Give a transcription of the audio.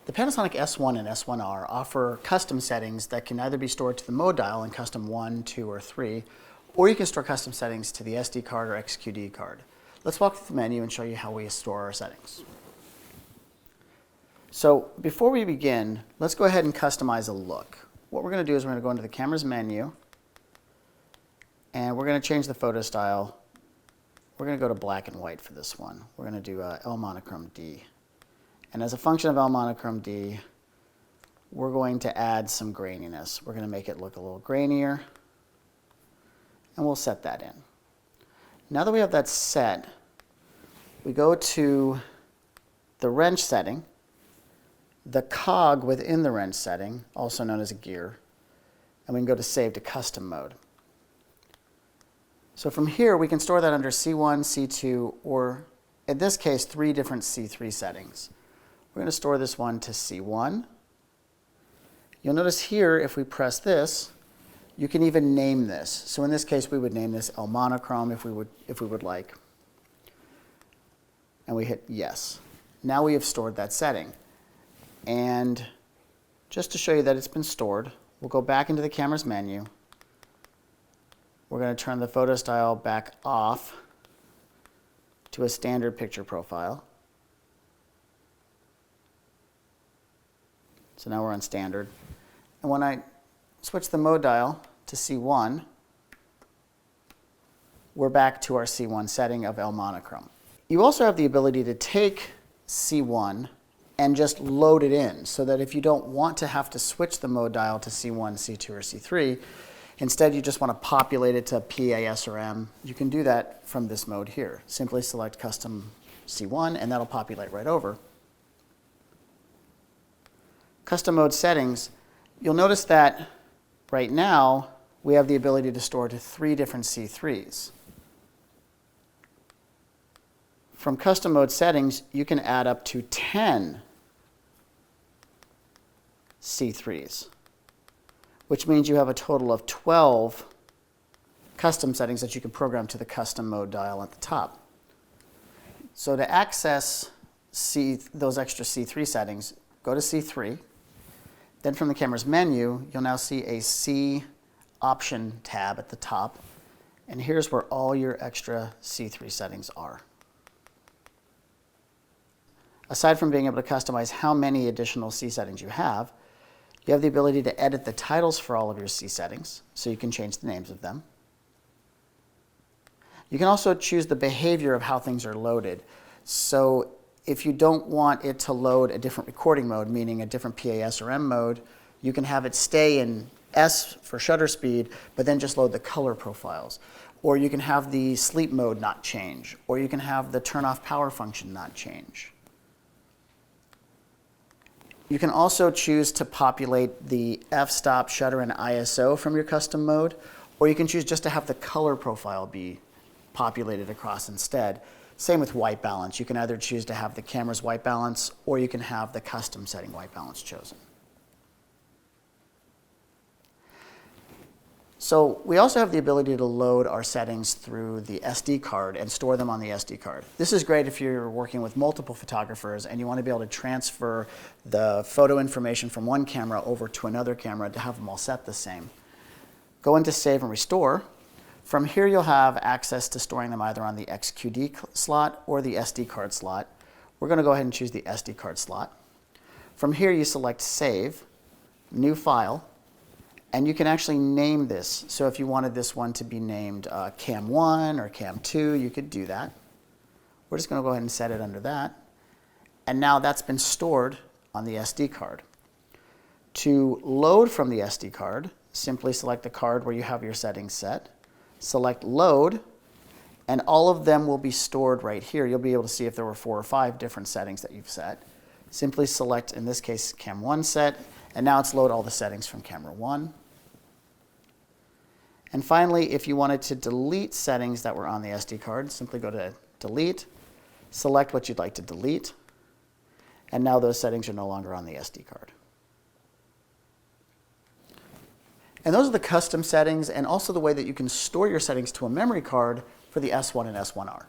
The Panasonic S1 and S1R offer custom settings that can either be stored to the mode dial in custom 1, 2, or 3, or you can store custom settings to the SD card or XQD card. Let's walk through the menu and show you how we store our settings. So before we begin, let's go ahead and customize a look. What we're going to do is we're going to go into the camera's menu, and we're going to change the photo style. We're going to go to black and white for this one. We're going to do L monochrome D. And as a function of L monochrome D, we're going to add some graininess. We're going to make it look a little grainier, and we'll set that in. Now that we have that set, we go to the wrench setting, the cog within the wrench setting, also known as a gear, and we can go to Save to Custom Mode. So from here, we can store that under C1, C2, or in this case, 3 different C3 settings. We're going to store this one to C1. You'll notice here, if we press this, you can even name this. So in this case, we would name this L monochrome if we would like. And we hit yes. Now we have stored that setting. And just to show you that it's been stored, we'll go back into the camera's menu. We're going to turn the photo style back off to a standard picture profile. So now we're on standard. And when I switch the mode dial to C1, we're back to our C1 setting of L monochrome. You also have the ability to take C1 and just load it in so that if you don't want to have to switch the mode dial to C1, C2, or C3, instead you just want to populate it to P, A, S, or M, you can do that from this mode here. Simply select Custom C1 and that'll populate right over. Custom mode settings, you'll notice that right now we have the ability to store to 3 different C3s. From custom mode settings, you can add up to 10 C3s, which means you have a total of 12 custom settings that you can program to the custom mode dial at the top. So to access those extra C3 settings, go to C3. Then from the camera's menu, you'll now see a C option tab at the top. And here's where all your extra C3 settings are. Aside from being able to customize how many additional C settings you have the ability to edit the titles for all of your C settings, so you can change the names of them. You can also choose the behavior of how things are loaded. So if you don't want it to load a different recording mode, meaning a different PAS or M mode, you can have it stay in S for shutter speed, but then just load the color profiles. Or you can have the sleep mode not change, or you can have the turn off power function not change. You can also choose to populate the f-stop, shutter, and ISO from your custom mode, or you can choose just to have the color profile be populated across instead. Same with white balance. You can either choose to have the camera's white balance, or you can have the custom setting white balance chosen. So we also have the ability to load our settings through the SD card and store them on the SD card. This is great if you're working with multiple photographers and you want to be able to transfer the photo information from one camera over to another camera to have them all set the same. Go into Save and Restore. From here you'll have access to storing them either on the XQD slot or the SD card slot. We're going to go ahead and choose the SD card slot. From here you select Save, New File, and you can actually name this. So if you wanted this one to be named Cam 1 or Cam 2, you could do that. We're just going to go ahead and set it under that. And now that's been stored on the SD card. To load from the SD card, simply select the card where you have your settings set, select Load, and all of them will be stored right here. You'll be able to see if there were 4 or 5 different settings that you've set. Simply select, in this case, Cam 1 set, and now it's load all the settings from camera 1. And finally, if you wanted to delete settings that were on the SD card, simply go to Delete, select what you'd like to delete, and now those settings are no longer on the SD card. And those are the custom settings and also the way that you can store your settings to a memory card for the S1 and S1R.